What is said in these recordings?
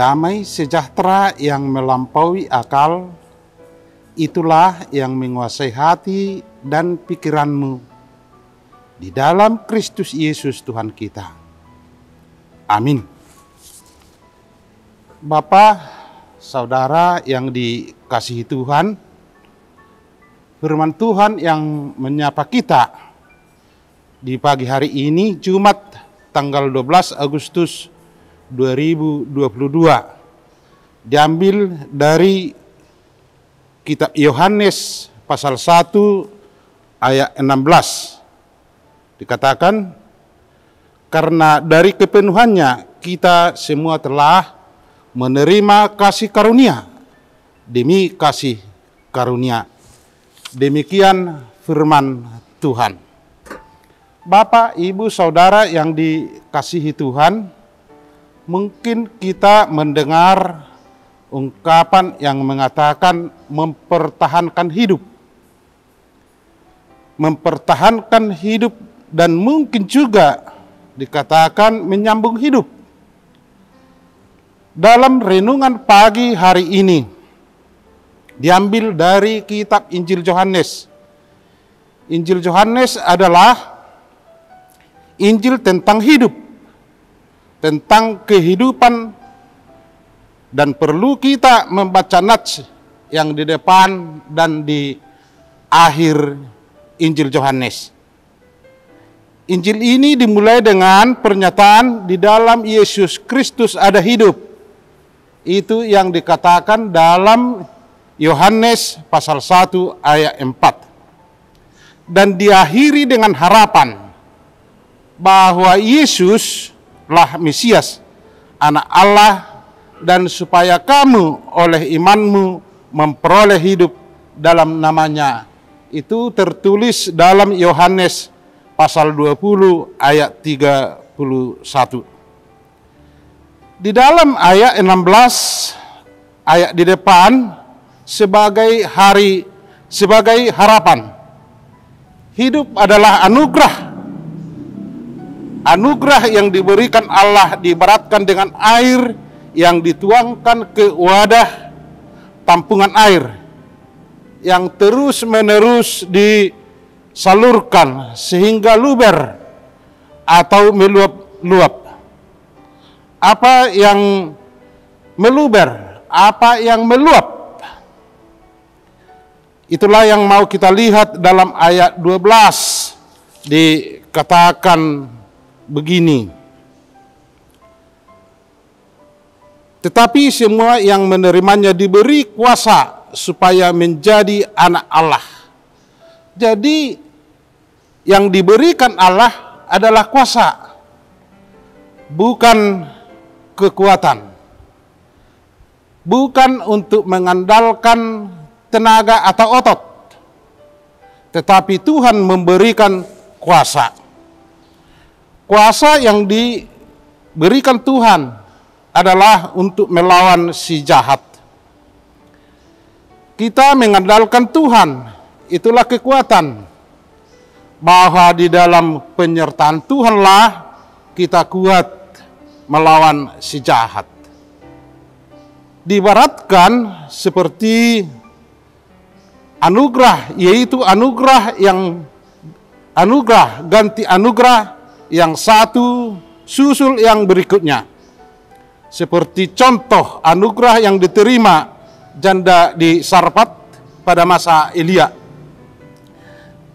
damai sejahtera yang melampaui akal, itulah yang menguasai hati dan pikiranmu di dalam Kristus Yesus Tuhan kita. Amin. Bapak, saudara yang dikasihi Tuhan, firman Tuhan yang menyapa kita di pagi hari ini, Jumat tanggal 12 Agustus 2022, diambil dari kitab Yohanes pasal 1 ayat 16. Dikatakan, karena dari kepenuhannya kita semua telah menerima kasih karunia demi kasih karunia. Demikian firman Tuhan. Bapak, Ibu, Saudara yang dikasihi Tuhan, mungkin kita mendengar ungkapan yang mengatakan mempertahankan hidup. Mempertahankan hidup dan mungkin juga dikatakan menyambung hidup. Dalam renungan pagi hari ini, diambil dari kitab Injil Yohanes. Injil Yohanes adalah Injil tentang hidup, tentang kehidupan, dan perlu kita membaca nats yang di depan dan di akhir Injil Yohanes. Injil ini dimulai dengan pernyataan di dalam Yesus Kristus ada hidup. Itu yang dikatakan dalam Yohanes pasal 1 ayat 4. Dan diakhiri dengan harapan bahwa Yesus lah Mesias, anak Allah, dan supaya kamu oleh imanmu memperoleh hidup dalam namanya. Itu tertulis dalam Yohanes pasal 20 ayat 31. Di dalam ayat 16, ayat di depan, sebagai harapan. Hidup adalah anugerah. Anugerah yang diberikan Allah diibaratkan dengan air yang dituangkan ke wadah tampungan air yang terus-menerus disalurkan sehingga luber atau meluap-luap. Apa yang meluber? Apa yang meluap? Itulah yang mau kita lihat dalam ayat 12. Dikatakan begini, tetapi semua yang menerimanya diberi kuasa supaya menjadi anak Allah. Jadi yang diberikan Allah adalah kuasa, bukan kekuatan. Bukan untuk mengandalkan tenaga atau otot, tetapi Tuhan memberikan kuasa. Kuasa yang diberikan Tuhan adalah untuk melawan si jahat. Kita mengandalkan Tuhan, itulah kekuatan. Bahwa di dalam penyertaan Tuhanlah kita kuat melawan si jahat. Diibaratkan seperti anugerah, yaitu anugerah ganti anugerah yang satu susul yang berikutnya. Seperti contoh anugerah yang diterima janda di Sarfat pada masa Elia,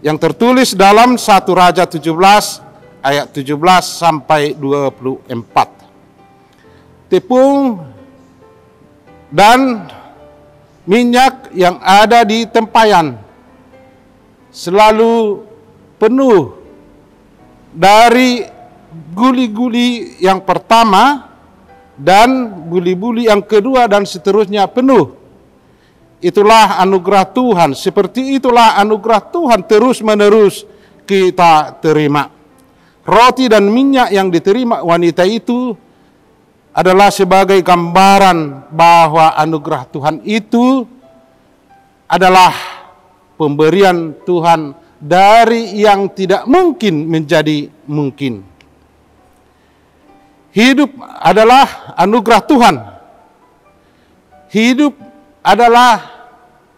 yang tertulis dalam 1 Raja 17 ayat 17 sampai 24. Tepung dan minyak yang ada di tempayan selalu penuh dari guli-guli yang pertama dan guli-guli yang kedua dan seterusnya penuh. Itulah anugerah Tuhan. Seperti itulah anugerah Tuhan terus-menerus kita terima. Roti dan minyak yang diterima wanita itu adalah sebagai gambaran bahwa anugerah Tuhan itu adalah pemberian Tuhan dari yang tidak mungkin menjadi mungkin. Hidup adalah anugerah Tuhan. Hidup adalah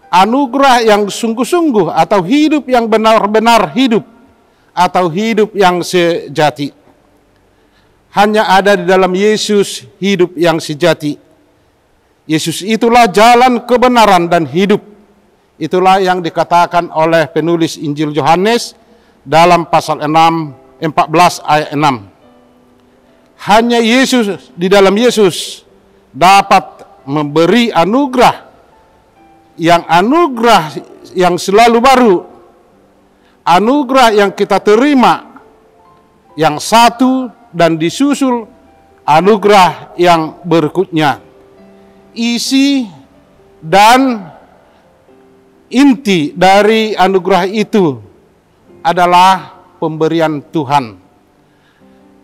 anugerah yang sungguh-sungguh, atau hidup yang benar-benar hidup, atau hidup yang sejati. Hanya ada di dalam Yesus hidup yang sejati. Yesus itulah jalan kebenaran dan hidup. Itulah yang dikatakan oleh penulis Injil Yohanes dalam pasal 14 ayat 6. Hanya Yesus, di dalam Yesus dapat memberi anugerah yang selalu baru, anugerah yang kita terima, yang satu dan disusul anugerah yang berikutnya. Isi dan inti dari anugerah itu adalah pemberian Tuhan,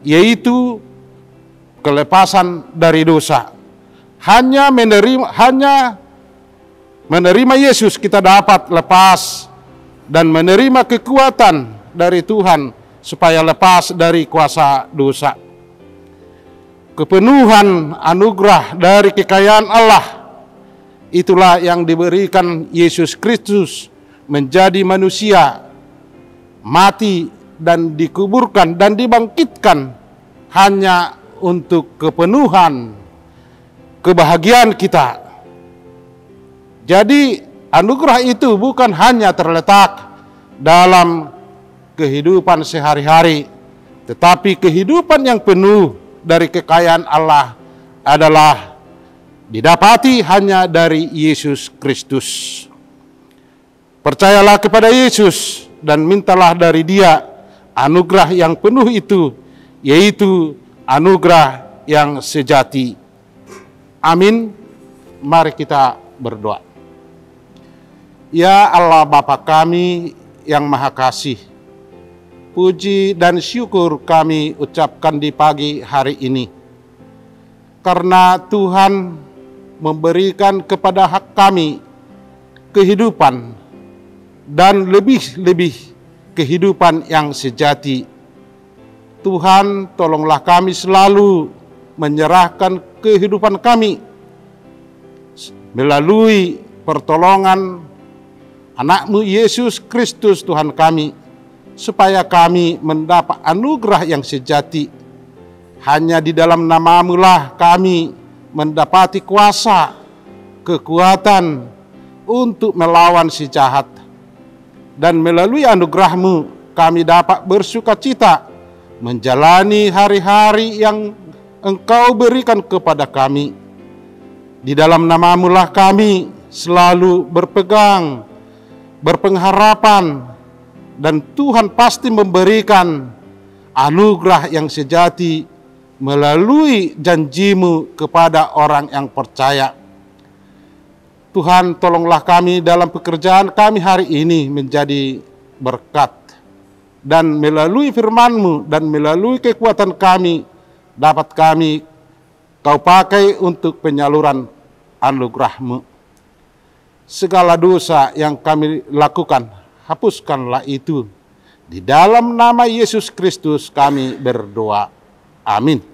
yaitu kelepasan dari dosa. Hanya menerima Yesus kita dapat lepas dan menerima kekuatan dari Tuhan supaya lepas dari kuasa dosa. Kepenuhan anugerah dari kekayaan Allah, itulah yang diberikan Yesus Kristus menjadi manusia, mati dan dikuburkan dan dibangkitkan hanya untuk kepenuhan kebahagiaan kita. Jadi anugerah itu bukan hanya terletak dalam kehidupan sehari-hari, tetapi kehidupan yang penuh dari kekayaan Allah adalah didapati hanya dari Yesus Kristus. Percayalah kepada Yesus dan mintalah dari Dia anugerah yang penuh itu, yaitu anugerah yang sejati. Amin. Mari kita berdoa. Ya Allah Bapa kami yang Maha Kasih, puji dan syukur kami ucapkan di pagi hari ini, karena Tuhan memberikan kepada hak kami kehidupan dan lebih-lebih kehidupan yang sejati. Tuhan, tolonglah kami selalu menyerahkan kehidupan kami melalui pertolongan Anak-Mu Yesus Kristus Tuhan kami, supaya kami mendapat anugerah yang sejati. Hanya di dalam nama-Mu lah kami mendapati kuasa, kekuatan untuk melawan si jahat. Dan melalui anugerah-Mu kami dapat bersukacita menjalani hari-hari yang Engkau berikan kepada kami. Di dalam nama-Mu lah kami selalu berpengharapan, dan Tuhan pasti memberikan anugerah yang sejati melalui janji-Mu kepada orang yang percaya. Tuhan, tolonglah kami dalam pekerjaan kami hari ini menjadi berkat, dan melalui firman-Mu dan melalui kekuatan kami dapat kami Kau pakai untuk penyaluran anugerah-Mu. Segala dosa yang kami lakukan, hapuskanlah itu. Di dalam nama Yesus Kristus kami berdoa. Amin.